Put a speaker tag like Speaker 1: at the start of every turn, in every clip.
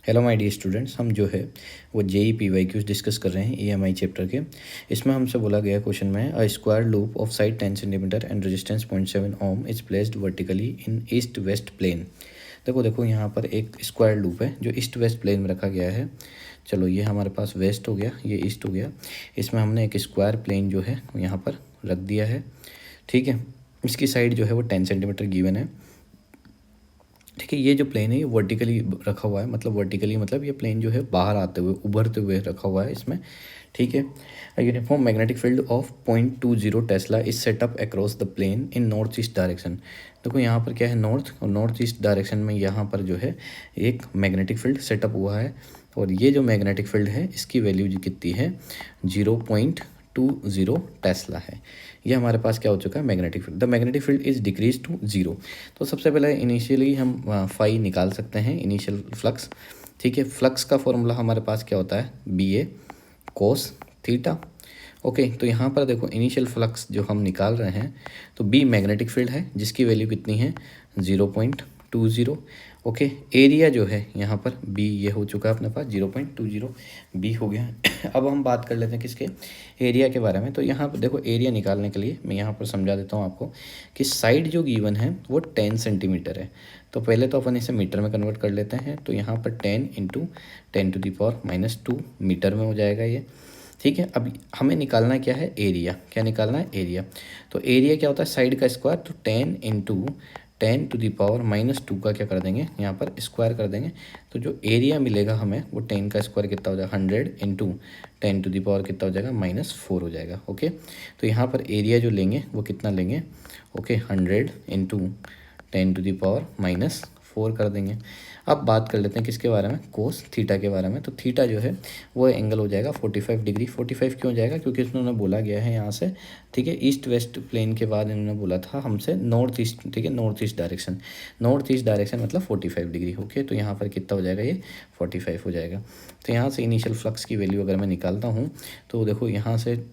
Speaker 1: Hello my dear students, हम जो है वो जेई PYQs डिस्कस कर रहे हैं EMI चैप्टर के। इसमें हमसे बोला गया क्वेश्चन में a square loop of side 10 centimetre and resistance 0.7 ohm is placed vertically in east west plane. देखो यहाँ पर एक स्क्वायर लूप है जो ईस्ट वेस्ट प्लेन में रखा गया है। चलो ये हमारे पास वेस्ट हो गया, ये ईस्ट हो गया। इसमें हमने एक स्क्वायर प्लेन जो है यहाँ पर रख दिया है, ठीक है। इसकी साइड जो है वो 10 सेंटीमीटर गिवन है, ठीक है। ये जो प्लेन है ये वर्टिकली रखा हुआ है, मतलब वर्टिकली मतलब ये प्लेन जो है बाहर आते हुए उभरते हुए रखा हुआ है इसमें, ठीक है। Uniform magnetic field of 0.20 tesla is set up across the plane in north east direction. देखो यहाँ पर क्या है, नॉर्थ और नॉर्थ ईस्ट डायरेक्शन में यहाँ पर जो है एक मैग्नेटिक फील्ड सेटअप हुआ है। और ये जो मैग्नेटिक फील्ड है इसकी वैल्यू कितनी है, 0.20 टेस्ला है। ये हमारे पास क्या हो चुका है, magnetic field. The magnetic field is decrease to 0। तो सबसे पहले इनिशियली हम फाई निकाल सकते हैं, इनिशियल फ्लक्स, ठीक है। फ्लक्स का फॉर्मूला हमारे पास क्या होता है, BA कोस थीटा। ओके, तो यहाँ पर देखो इनिशियल फ्लक्स जो हम निकाल रहे हैं तो B मैग्नेटिक फील्ड है जिसकी वैल्यू कितनी है, 0.20। ओके, एरिया जो है यहाँ पर B ये हो चुका है अपने पास 0.20 B हो गया। अब हम बात कर लेते हैं किसके, एरिया के बारे में। तो यहाँ पर देखो एरिया निकालने के लिए मैं यहाँ पर समझा देता हूँ आपको कि साइड जो गिवन है वो 10 सेंटीमीटर है। तो पहले तो अपन इसे मीटर में कन्वर्ट कर लेते हैं। तो यहाँ पर 10 × 10⁻⁻² मीटर में हो जाएगा ये, ठीक है। अब हमें निकालना क्या है, एरिया। क्या निकालना है, एरिया। तो एरिया क्या होता है, साइड का स्क्वायर। तो 10 × 10⁻² का क्या कर देंगे, यहाँ पर स्क्वायर कर देंगे। तो जो एरिया मिलेगा हमें वो 10 का स्क्वायर कितना हो जाएगा, 100 × 10⁻, कितना हो जाएगा, -4 हो जाएगा। ओके, तो यहाँ पर एरिया जो लेंगे वो कितना लेंगे, ओके 100 × 10⁻⁻4 कर देंगे। अब बात कर लेते हैं किसके बारे में, कोस थीटा के बारे में। तो थीटा जो है वो एंगल हो जाएगा 45 डिग्री। 45 क्यों हो जाएगा, क्योंकि इन्होंने बोला गया है यहाँ से, ठीक है, ईस्ट वेस्ट प्लेन के बाद इन्होंने बोला था हमसे नॉर्थ ईस्ट, ठीक है, north east direction. North east direction मतलब 45 डिग्री। ओके, तो यहाँ पर कितना हो जाएगा, ये 45 हो जाएगा। तो यहाँ से इनिशियल फ्लक्स की वैल्यू अगर मैं निकालता हूँ तो देखो यहाँ से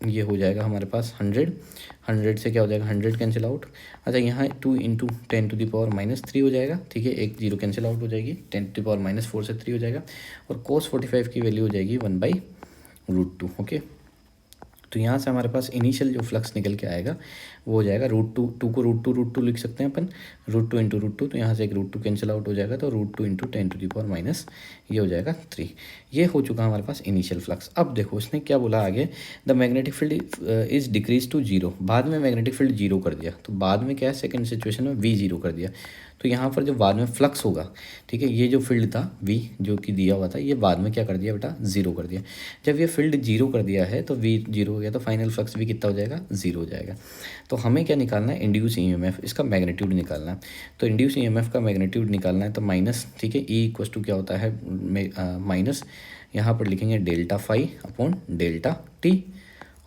Speaker 1: ये हो जाएगा हमारे पास 100 से क्या हो जाएगा, 100 कैंसिल आउट। अच्छा, यहाँ 2 × 10⁻³ हो जाएगा, ठीक है, एक 0 कैंसिल आउट हो जाएगी, 10⁻⁻4 से 3 हो जाएगा। और cos 45 की वैल्यू हो जाएगी 1/√2। ओके, तो यहाँ से हमारे पास इनिशियल जो फ्लक्स निकल के आएगा वो हो जाएगा √2 को √2 लिख सकते हैं अपन, √2 × √2। तो यहाँ से एक √2 कैंसिल आउट हो जाएगा, तो √2 × 10⁻⁻, ये हो जाएगा 3। ये हो चुका हमारे पास इनिशियल फ्लक्स। अब देखो इसने क्या बोला आगे, the magnetic field is decrease to 0। बाद में मैग्नेटिक फील्ड 0 कर दिया। तो बाद में क्या है, सेकेंड सिचुएशन में V 0 कर दिया। तो यहाँ पर जो बाद में फ्लक्स होगा, ठीक है, ये जो फील्ड था V जो कि दिया हुआ था, ये बाद में क्या कर दिया बेटा, 0 कर दिया। जब ये फील्ड 0 कर दिया है तो V 0 हो गया, तो फाइनल फ्लक्स भी कितना हो जाएगा, 0 हो जाएगा। तो हमें क्या निकालना है, इंड्यूस EMF, इसका मैग्नीट्यूड निकालना है। तो इंड्यूस EMF का मैग्नीट्यूड निकालना है तो माइनस, ठीक है, E = क्या होता है, माइनस, यहाँ पर लिखेंगे ∆φ/∆t।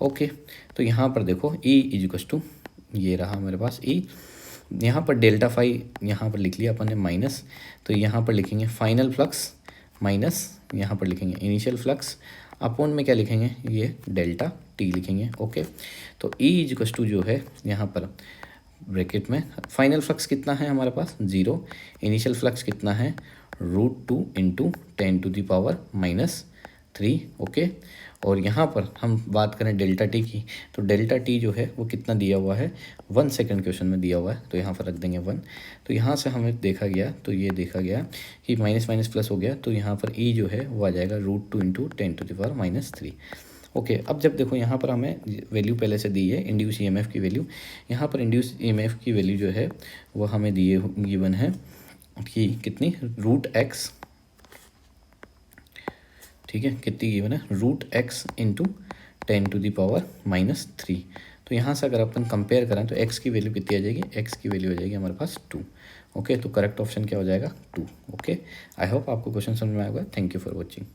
Speaker 1: ओके, तो यहाँ पर देखो E = ये रहा मेरे पास E, यहाँ पर ∆φ यहाँ पर लिख लिया अपन ने माइनस। तो यहाँ पर लिखेंगे फाइनल फ्लक्स माइनस, यहाँ पर लिखेंगे इनिशियल फ्लक्स, अपॉन में क्या लिखेंगे, ये ∆t लिखेंगे। ओके, तो E = जो है यहाँ पर ब्रैकेट में फाइनल फ्लक्स कितना है हमारे पास, 0। इनिशियल फ्लक्स कितना है, √2 × 10⁻⁻3। ओके, और यहाँ पर हम बात करें ∆t की, तो ∆t जो है वो कितना दिया हुआ है, 1 सेकंड क्वेश्चन में दिया हुआ है, तो यहाँ पर रख देंगे 1। तो यहाँ से हमें देखा गया, तो ये देखा गया कि माइनस माइनस प्लस हो गया, तो यहाँ पर E जो है वो आ जाएगा √2 × 10⁻⁻3। ओके, अब जब देखो यहाँ पर हमें वैल्यू पहले से दी है इंड्यूस EMF की वैल्यू। यहाँ पर इंड्यूस EMF की वैल्यू जो है वो हमें दिए गिवन है कि कितनी, √x, ठीक है, कितनी गिवन है, √x × 10⁻⁻3। तो यहाँ से अगर अपन कंपेयर करें तो x की वैल्यू कितनी आ जाएगी, x की वैल्यू आ जाएगी हमारे पास 2। ओके, तो करेक्ट ऑप्शन क्या हो जाएगा, 2। ओके, आई होप आपको क्वेश्चन समझ में आएगा। Thank you for watching.